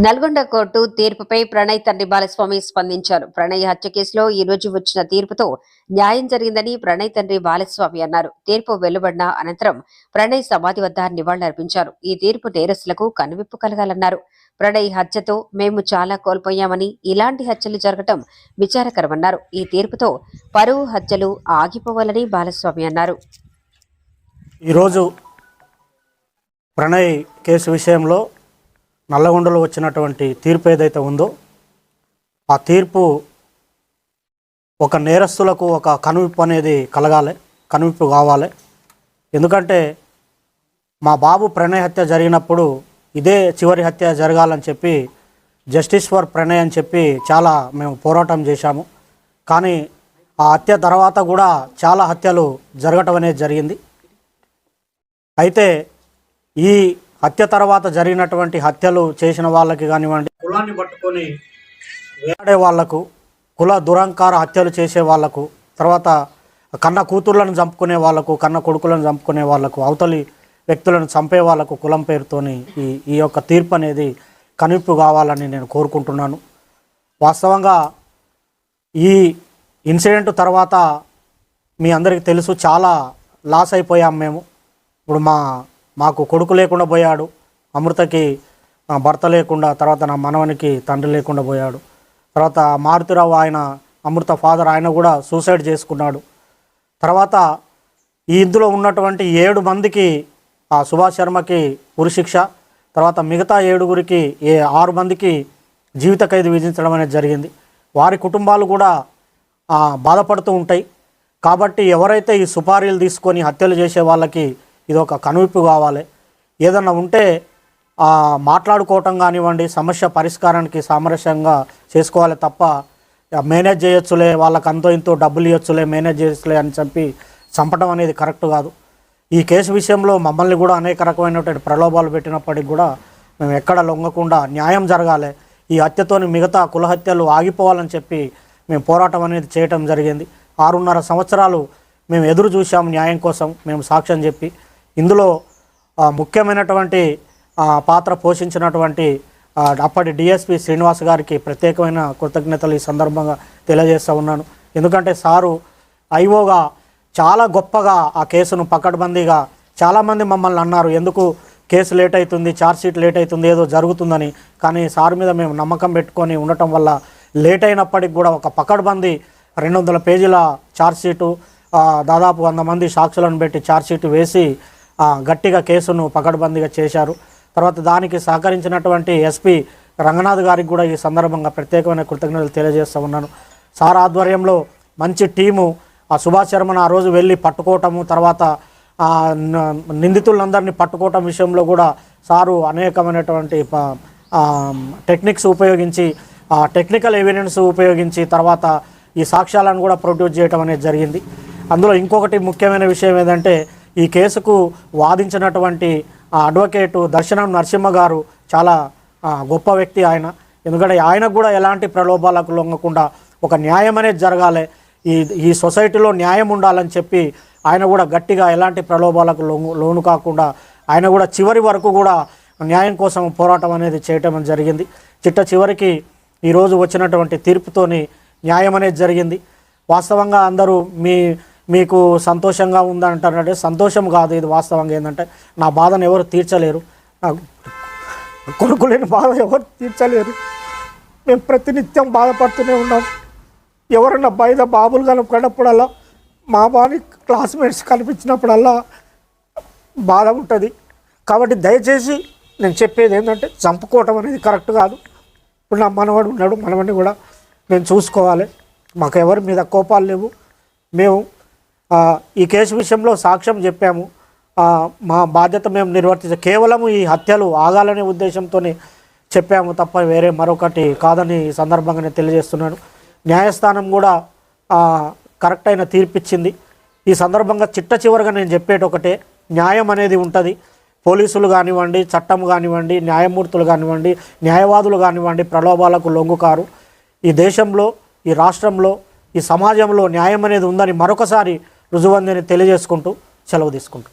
Nalgonda court తీర్పుపై Pranay తండ్రి బాలస్వామి స్పందించారు. ప్రణయ్ హత్య కేసులో ఈ రోజు వచ్చిన తీర్పుతో న్యాయం జరిగిందని ప్రణయ్ తండ్రి బాలస్వామి అన్నారు. తీర్పు వెలువడిన అనంతరం ప్రణయ్ సమాధి వద్ద నివాళులర్పించారు. ఈ తీర్పు నేరస్తులకు కనువిప్పు కలగాలన్నారు. ప్రణయ్ హత్యతో మేము చాలా కోల్పోయామని, ఇలాంటి హత్యలు జరగటం విచారకరమన్నారు. ఈ తీర్పుతో పరువు హత్యలు ఆగిపోవాలని బాలస్వామి అన్నారు. ఈరోజు ప్రణయ్ కేసు విషయంలో నల్లగొండలో వచ్చినటువంటి తీర్పు ఏదైతే ఉందో ఆ తీర్పు ఒక నేరస్తులకు ఒక కనువిప్పు అనేది కలగాలి, కనువిప్పు కావాలి. ఎందుకంటే మా బాబు ప్రణయ్ హత్య జరిగినప్పుడు ఇదే చివరి హత్య జరగాలని చెప్పి జస్టిస్ ఫర్ ప్రణయ్ అని చెప్పి చాలా మేము పోరాటం చేశాము. కానీ ఆ హత్య తర్వాత కూడా చాలా హత్యలు జరగటం అనేది జరిగింది. అయితే ఈ హత్య తర్వాత జరిగినటువంటి హత్యలు చేసిన వాళ్ళకి కానివ్వండి, కులాన్ని పట్టుకొని వేలాడే వాళ్లకు, కుల దురంకార హత్యలు చేసే వాళ్లకు, తర్వాత కన్న కూతుర్లను చంపుకునే వాళ్లకు, కన్న కొడుకులను చంపుకునే వాళ్లకు, అవతలి వ్యక్తులను చంపే వాళ్లకు కులం పేరుతోని ఈ యొక్క తీర్పు అనేది కనువిప్పు కావాలని నేను కోరుకుంటున్నాను. వాస్తవంగా ఈ ఇన్సిడెంట్ తర్వాత మీ అందరికీ తెలుసు, చాలా లాస్ అయిపోయాం మేము. ఇప్పుడు మాకు కొడుకు లేకుండా పోయాడు, అమృతకి భర్త లేకుండా, తర్వాత నా మనవనికి తండ్రి లేకుండా పోయాడు. తర్వాత మారుతిరావు ఆయన అమృత ఫాదర్ ఆయన కూడా సూసైడ్ చేసుకున్నాడు. తర్వాత ఈ ఇందులో ఉన్నటువంటి 7 మందికి సుభాష్ శర్మకి ఉరిశిక్ష, తర్వాత మిగతా 7గురికి 6 మందికి జీవిత ఖైదు విధించడం అనేది జరిగింది. వారి కుటుంబాలు కూడా బాధపడుతూ ఉంటాయి. కాబట్టి ఎవరైతే ఈ సుపారీలు తీసుకొని హత్యలు చేసే వాళ్ళకి ఇది ఒక కనువిప్పు కావాలి. ఏదన్నా ఉంటే మాట్లాడుకోవటం కానివ్వండి, సమస్య పరిష్కారానికి సామరస్యంగా చేసుకోవాలి తప్ప మేనేజ్ చేయొచ్చులే, వాళ్ళకి అంతో ఇంతో డబ్బులు ఇవ్వచ్చులే, మేనేజ్ చేయొచ్చులే అని చెప్పి చంపడం అనేది కరెక్ట్ కాదు. ఈ కేసు విషయంలో మమ్మల్ని కూడా అనేక రకమైనటువంటి ప్రలోభాలు పెట్టినప్పటికి కూడా మేము ఎక్కడ లొంగకుండా న్యాయం జరగాలి, ఈ హత్యతోని మిగతా కుల హత్యలు ఆగిపోవాలని చెప్పి మేము పోరాటం అనేది చేయటం జరిగింది. 6.5 సంవత్సరాలు మేము ఎదురు చూసాము న్యాయం కోసం, మేము సాక్ష్యం చెప్పి. ఇందులో ముఖ్యమైనటువంటి పాత్ర పోషించినటువంటి అప్పటి డిఎస్పి శ్రీనివాస్ గారికి ప్రత్యేకమైన కృతజ్ఞతలు ఈ సందర్భంగా తెలియజేస్తూ ఉన్నాను. ఎందుకంటే సారు ఐఓగా చాలా గొప్పగా ఆ కేసును పకడ్బందీగా, చాలామంది మమ్మల్ని అన్నారు ఎందుకు కేసు లేట్ అవుతుంది, ఛార్జ్షీట్ లేట్ అవుతుంది, ఏదో జరుగుతుందని. కానీ సార్ మీద మేము నమ్మకం పెట్టుకొని ఉండటం వల్ల లేట్ అయినప్పటికి కూడా ఒక పకడ్బందీ 200 పేజీల ఛార్జ్షీటు, దాదాపు 100 మంది సాక్షులను పెట్టి ఛార్జ్షీట్ వేసి గట్టిగా కేసును పకడ్బందీగా చేశారు. తర్వాత దానికి సహకరించినటువంటి ఎస్పీ రంగనాథ్ గారికి కూడా ఈ సందర్భంగా ప్రత్యేకమైన కృతజ్ఞతలు తెలియజేస్తూ ఉన్నాను. సార్ ఆధ్వర్యంలో మంచి టీము సుభాష్ శర్మను ఆ రోజు వెళ్ళి పట్టుకోవటము, తర్వాత నిందితులందరినీ పట్టుకోవటం విషయంలో కూడా సారు అనేకమైనటువంటి టెక్నిక్స్ ఉపయోగించి, టెక్నికల్ ఎవిడెన్స్ ఉపయోగించి తర్వాత ఈ సాక్ష్యాలను కూడా ప్రొడ్యూస్ చేయడం అనేది జరిగింది. అందులో ఇంకొకటి ముఖ్యమైన విషయం ఏంటంటే ఈ కేసుకు వాదించినటువంటి అడ్వకేటు దర్శనం నరసింహ గారు చాలా గొప్ప వ్యక్తి ఆయన. ఎందుకంటే ఆయనకు కూడా ఎలాంటి ప్రలోభాలకు లొంగకుండా ఒక న్యాయం అనేది జరగాలి, ఈ సొసైటీలో న్యాయం ఉండాలని చెప్పి ఆయన కూడా గట్టిగా ఎలాంటి ప్రలోభాలకు లోను కాకుండా ఆయన కూడా చివరి వరకు కూడా న్యాయం కోసం పోరాటం అనేది చేయటం జరిగింది. చివరికి ఈరోజు వచ్చినటువంటి తీర్పుతోని న్యాయం అనేది జరిగింది. వాస్తవంగా అందరూ మీకు సంతోషంగా ఉందంటారంటే సంతోషం కాదు, ఇది వాస్తవంగా ఏంటంటే నా బాధను ఎవరు తీర్చలేరు, నా కొడుకు లేని బాధ ఎవరు తీర్చలేరు. మేము ప్రతినిత్యం బాధపడుతూనే ఉన్నాం. ఎవరన్నా బయట బాబులు కనపడినప్పుడల్లా, మా బాని క్లాస్మేట్స్ కనిపించినప్పుడల్లా బాధ ఉంటుంది. కాబట్టి దయచేసి నేను చెప్పేది ఏంటంటే చంపుకోవటం అనేది కరెక్ట్ కాదు. ఇప్పుడు నా మనవాడు ఉన్నాడు, మనవాడిని కూడా మేము చూసుకోవాలి. మాకు ఎవరి మీద కోపాలు లేవు. మేము ఈ కేసు విషయంలో సాక్ష్యం చెప్పాము, మా బాధ్యత మేము నిర్వర్తించాము. కేవలం ఈ హత్యలు ఆగాలనే ఉద్దేశంతోనే చెప్పాము తప్ప వేరే మరొకటి కాదని ఈ సందర్భంగానే తెలియజేస్తున్నాను. న్యాయస్థానం కూడా కరెక్ట్ అయిన తీర్పిచ్చింది. ఈ సందర్భంగా చివరిగా నేను చెప్పేటి ఒకటే, న్యాయం అనేది ఉంటుంది. పోలీసులు కానివ్వండి, చట్టం కానివ్వండి, న్యాయమూర్తులు కానివ్వండి, న్యాయవాదులు కానివ్వండి ప్రలోభాలకు లొంగుకారు. ఈ దేశంలో, ఈ రాష్ట్రంలో, ఈ సమాజంలో న్యాయం అనేది ఉందని మరొకసారి రుజువందని తెలియజేసుకుంటూ సెలవు తీసుకుంటాం.